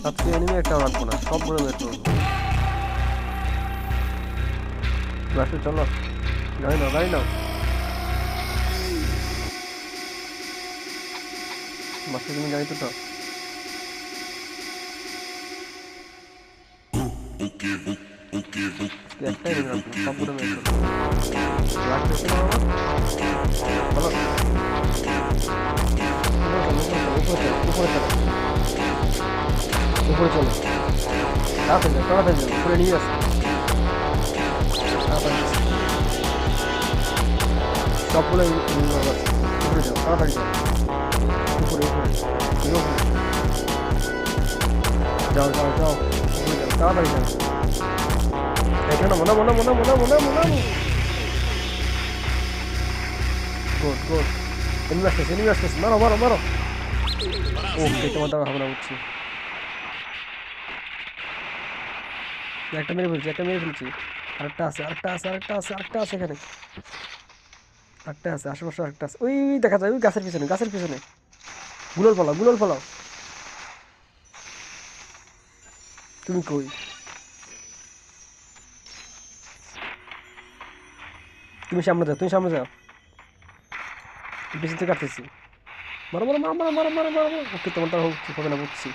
আজকে এনিমি একটা রাখবো না, সবগুলো বের করবো। রাশে চলো, গাড়ি নাও গাড়ি নাও। মাসে তুমি গাড়ি তো আজকে একটা এনিমি রাখবো না, সবগুলো বের করবো। রাশে চলো বাবা, চলো উপরে চলো, উপরে চলো, তাড়াতাড়ি যাও তাড়াতাড়ি যাও, উপরে নিয়ে আসো তাড়াতাড়ি। সবগুলো উপরে যাও তাড়াতাড়ি যাও, উপরে উপরে যাও যাও যাও, উপরে যাও তাড়াতাড়ি যাও। এখানে মনে মনে মনে মনে মনে মনে গুড গুড। এনিমি আসতেছে, মারো মারো মারো। ওকে, তোমার দ্বারা হবে না বুঝছি। একটা মেরে ফেলছি, একটা মেরে ফেলছি। আরেকটা আছে আরেকটা আছে আরেকটা আছে আরেকটা আছে এখানে, আরেকটা আছে আশেপাশে, আরেকটা আছে। ওই ওই দেখা যায় ওই গাছের পিছনে, গাছের পিছনে। গুলোল ফলাও গুলোল ফলাও। তুমি কই? তুমি সামনে যাও, তুমি সামনে যাও, পিছন থেকে কাটতেছি। মারো মারো মারো মারো মারো মারো মারো। ওকে, তোমার দ্বারা হবে না বুঝছি।